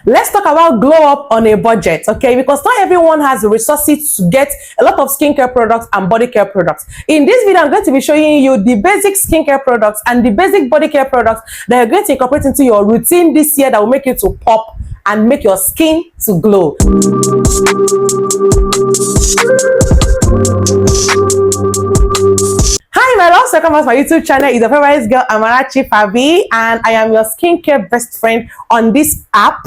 Let's talk about glow up on a budget, okay? Because not everyone has the resources to get a lot of skincare products and body care products. In this video, I'm going to be showing you the basic skincare products and the basic body care products that are going to incorporate into your routine this year that will make you to pop and make your skin to glow. Hi my loves, welcome back to my YouTube channel. It's your favorite girl Amarachi Favy, and I am your skincare best friend on this app.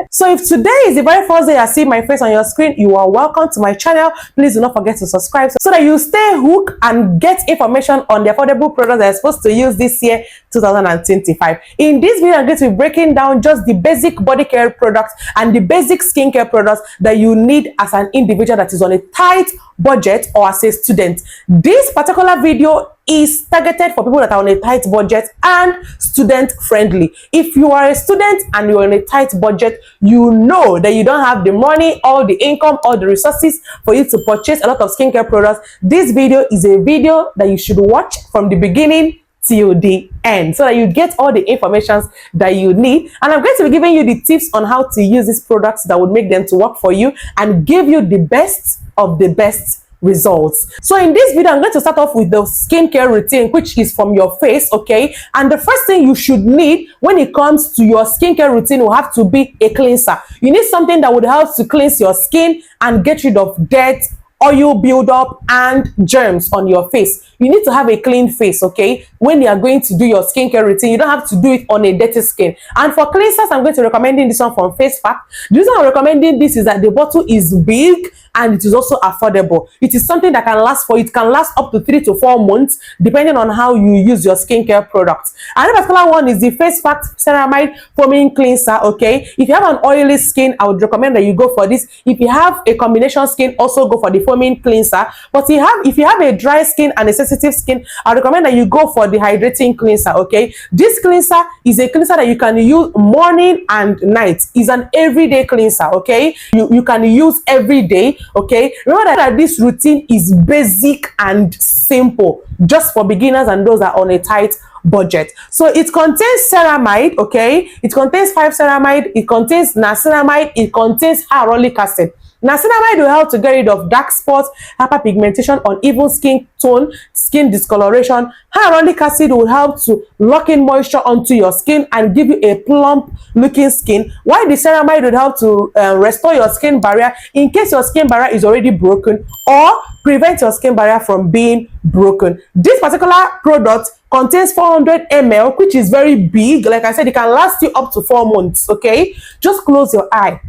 So if today is the very first day I see my face on your screen, you are welcome to my channel. Please do not forget to subscribe so that you stay hooked and get information on the affordable products that you're supposed to use this year 2025. In this video, I'm going to be breaking down just the basic body care products and the basic skincare products that you need as an individual that is on a tight budget or as a student. This particular video is targeted for people that are on a tight budget and student friendly. If you are a student and you're on a tight budget, you know that you don't have the money or the income or the resources for you to purchase a lot of skincare products. This video is a video that you should watch from the beginning till the end so that you get all the information that you need. And I'm going to be giving you the tips on how to use these products that would make them to work for you and give you the best of the best results. So in this video, I'm going to start off with the skincare routine, which is from your face, okay? And the first thing you should need when it comes to your skincare routine will have to be a cleanser. You need something that would help to cleanse your skin and get rid of dirt, oil buildup, and germs on your face. You need to have a clean face, okay? When you are going to do your skincare routine, you don't have to do it on a dirty skin. And for cleansers, I'm going to recommend this one from Face Fact. The reason I'm recommending this is that the bottle is big and it is also affordable. It is something that can last up to 3 to 4 months depending on how you use your skincare products. Another particular one is the Face Fact Ceramide Foaming Cleanser, okay? If you have an oily skin, I would recommend that you go for this. If you have a combination skin, also go for the foaming cleanser. But if you have a dry skin and a sensitive skin, I recommend that you go for the hydrating cleanser, okay? This cleanser is a cleanser that you can use morning and night. It's an everyday cleanser, okay? You can use every day, okay? Remember that this routine is basic and simple, just for beginners and those that are on a tight budget. So it contains ceramide, okay? It contains 5-ceramide, it contains niacinamide, it contains hyaluronic acid. Niacinamide will help to get rid of dark spots, hyperpigmentation, uneven skin tone, skin discoloration. Hyaluronic acid will help to lock in moisture onto your skin and give you a plump looking skin, while the ceramide will help to restore your skin barrier in case your skin barrier is already broken, or prevent your skin barrier from being broken. This particular product contains 400 ml, which is very big. Like I said, it can last you up to 4 months, okay? Just close your eye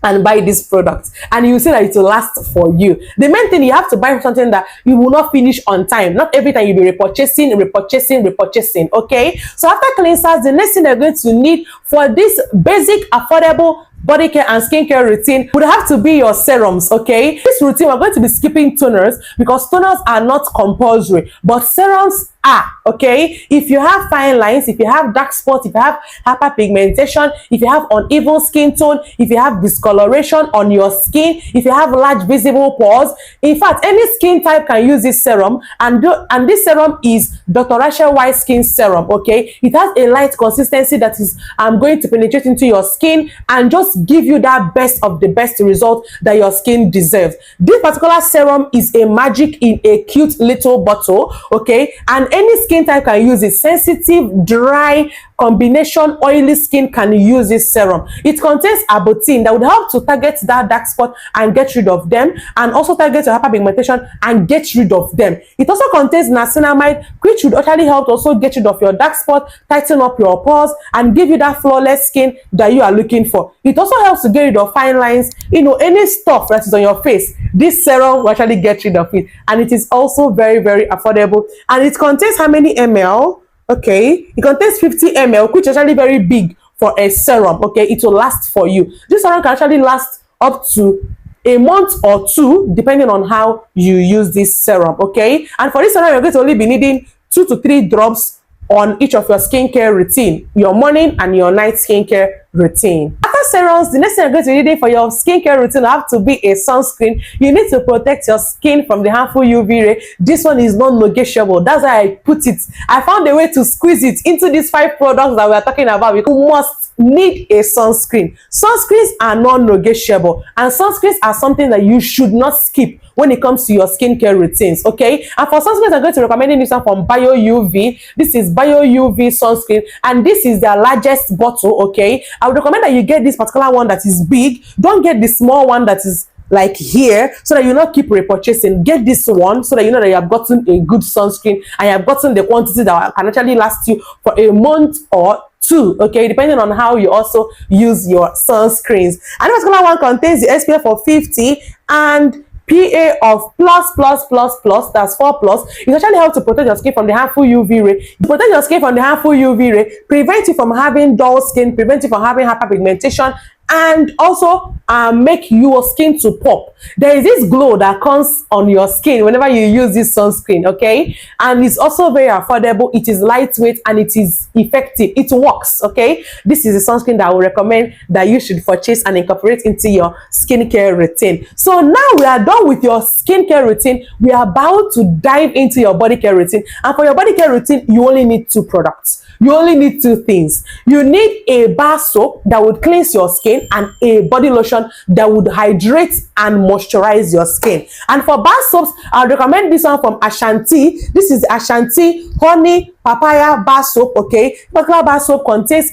and buy this product and you see that it will last for you. The main thing, you have to buy something that you will not finish on time. Not every time you'll be repurchasing, okay? So after cleansers, the next thing they're going to need for this basic affordable body care and skincare routine would have to be your serums, okay? This routine, we're going to be skipping toners because toners are not compulsory, but serums are, okay? If you have fine lines, if you have dark spots, if you have hyperpigmentation, if you have uneven skin tone, if you have discoloration on your skin, if you have large visible pores, in fact, any skin type can use this serum. And this serum is Dr. Rachel White Skin Serum, okay? It has a light consistency that is going to penetrate into your skin and just give you that best of the best result that your skin deserves. This particular serum is a magic in a cute little bottle, okay? And any skin type can use it. Sensitive, dry, combination, oily skin can use this serum. It contains abotine that would help to target that dark spot and get rid of them, and also target your hyperpigmentation and get rid of them. It also contains niacinamide, which would actually help to also get rid of your dark spot, tighten up your pores, and give you that flawless skin that you are looking for. It also helps to get rid of fine lines, any stuff that is on your face. This serum will actually get rid of it, and it is also very, very affordable. And it contains how many ml? Okay, it contains 50 ml, which is actually very big for a serum, okay? It will last for you. This serum can actually last up to a month or 2 depending on how you use this serum, okay? And for this serum, you're going to only be needing 2 to 3 drops on each of your skincare routine, your morning and your night skincare routine. After serums, the next thing you're going to be needing for your skincare routine have to be a sunscreen. You need to protect your skin from the harmful UV ray. This one is non-negotiable. That's why I put it. I found a way to squeeze it into these 5 products that we are talking about. You must need a sunscreen. Sunscreens are non-negotiable, and sunscreens are something that you should not skip when it comes to your skincare routines. Okay, and for sunscreens, I'm going to recommend this one from Bio UV. This is Bio UV sunscreen, and this is their largest bottle. Okay, I would recommend that you get this particular one that is big. Don't get the small one that is like here, so that you not keep repurchasing. Get this one so that you know that you have gotten a good sunscreen and you have gotten the quantity that can actually last you for a month or two, okay, depending on how you also use your sunscreens. And this particular one contains the SPF of 50 and PA of plus, that's 4+. It actually helps to protect your skin from the harmful UV ray. Protect your skin from the harmful UV ray, prevent you from having dull skin, prevent you from having hyperpigmentation, and also make your skin to pop. There is this glow that comes on your skin whenever you use this sunscreen, okay? And it's also very affordable, it is lightweight, and it is effective. It works, okay? This is a sunscreen that I would recommend that you should purchase and incorporate into your skincare routine. So now we are done with your skincare routine. We are about to dive into your body care routine. And for your body care routine, you only need 2 products. You only need 2 things. You need a bar soap that would cleanse your skin and a body lotion that would hydrate and moisturize your skin. And for bar soaps, I would recommend this one from Ashanti. This is Ashanti Honey Papaya Bar Soap, okay? Particular bar soap contains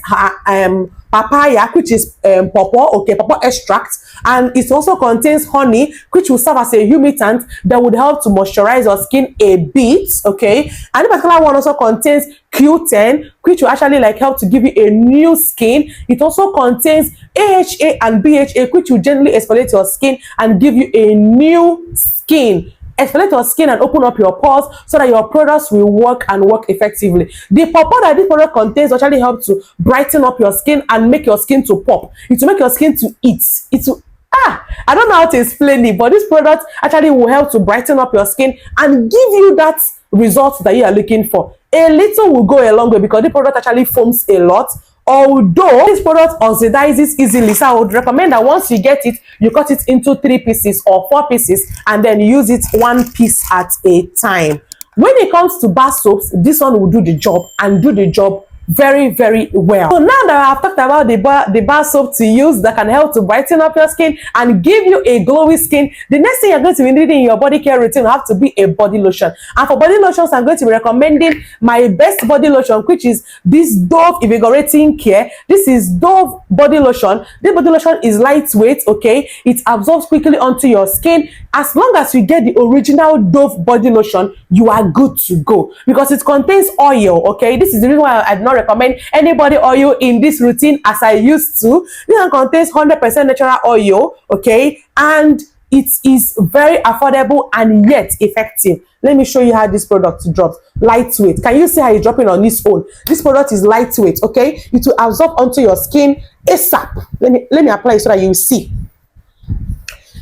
papaya, which is pawpaw, okay, pawpaw extract, and it also contains honey, which will serve as a humectant that would help to moisturize your skin a bit, okay? And the particular one also contains Q10, which will actually like help to give you a new skin. It also contains AHA and BHA, which will gently exfoliate your skin and give you a new skin. Exfoliate your skin and open up your pores so that your products will work and work effectively. The pawpaw that this product contains actually helps to brighten up your skin and make your skin to pop. It will make your skin to eat. It will, I don't know how to explain it, but this product actually will help to brighten up your skin and give you that result that you are looking for. A little will go a long way because the product actually foams a lot. Although this product oxidizes easily, so I would recommend that once you get it, you cut it into 3 pieces or 4 pieces and then use it 1 piece at a time. When it comes to bar soaps, this one will do the job and do the job very, very well. So now that I've talked about the bar soap to use that can help to brighten up your skin and give you a glowy skin, the next thing you're going to be needing in your body care routine will have to be a body lotion. And for body lotions, I'm going to be recommending my best body lotion, which is this Dove Invigorating Care. This is Dove body lotion. This body lotion is lightweight, okay? It absorbs quickly onto your skin. As long as you get the original Dove body lotion, you are good to go because it contains oil, okay? This is the reason why I do not recommend any body oil in this routine as I used to. This one contains 100% natural oil, okay? And it is very affordable and yet effective. Let me show you how this product drops. Lightweight. Can you see how it's dropping on its own? This product is lightweight, okay? It will absorb onto your skin ASAP. Let me apply it so that you will see.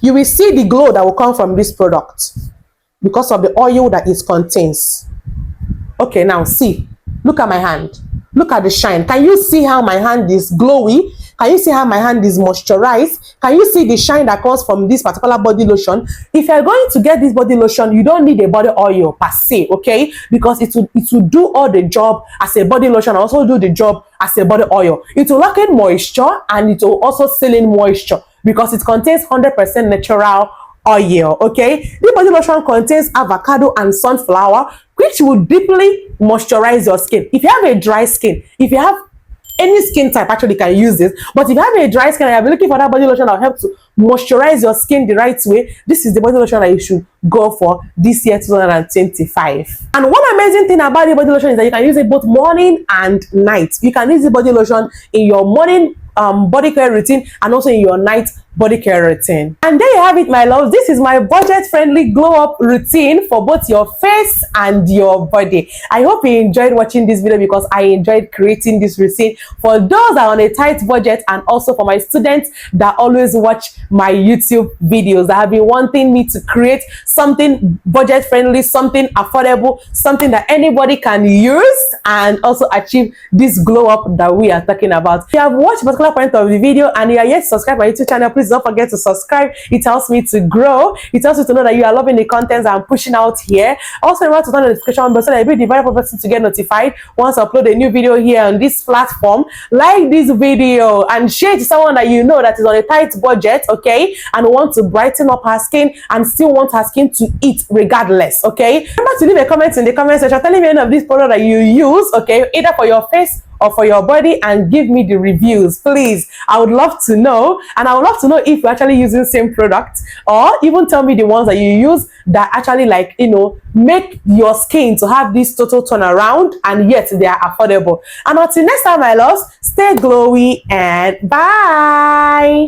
You will see the glow that will come from this product because of the oil that it contains. Okay, now see. Look at my hand. Look at the shine. Can you see how my hand is glowy? Can you see how my hand is moisturized? Can you see the shine that comes from this particular body lotion? If you're going to get this body lotion, you don't need a body oil per se, okay? Because it will do all the job as a body lotion and also do the job as a body oil. It will lock in moisture and it will also seal in moisture because it contains 100% natural oil, okay? This body lotion contains avocado and sunflower, which will deeply moisturize your skin. If you have a dry skin, if you have any skin type, actually can use this, but if you have a dry skin and you're looking for that body lotion that will help to moisturize your skin the right way, this is the body lotion that you should go for this year 2025. And one amazing thing about the body lotion is that you can use it both morning and night. You can use the body lotion in your morning body care routine and also in your night body care routine. And there you have it, my loves. This is my budget friendly glow up routine for both your face and your body. I hope you enjoyed watching this video because I enjoyed creating this routine for those that are on a tight budget and also for my students that always watch my YouTube videos that have been wanting me to create something budget friendly, something affordable, something that anybody can use and also achieve this glow up that we are talking about. If you have watched a particular point of the video and you are yet to subscribe to my YouTube channel, please please don't forget to subscribe. It helps me to grow. It helps me to know that you are loving the content I'm pushing out here. Also, remember to turn the notification bell so that you'll be the very first person to get notified once I upload a new video here on this platform. Like this video and share it to someone that you know that is on a tight budget, okay, and want to brighten up her skin and still want her skin to eat regardless, okay. Remember to leave a comment in the comment section telling me any of these products that you use, okay, either for your face or for your body, and give me the reviews, please. I would love to know, and I would love to know if you're actually using the same product, or even tell me the ones that you use that actually, like, you know, make your skin to have this total turnaround and yet they are affordable. And until next time, my loves, stay glowy and bye.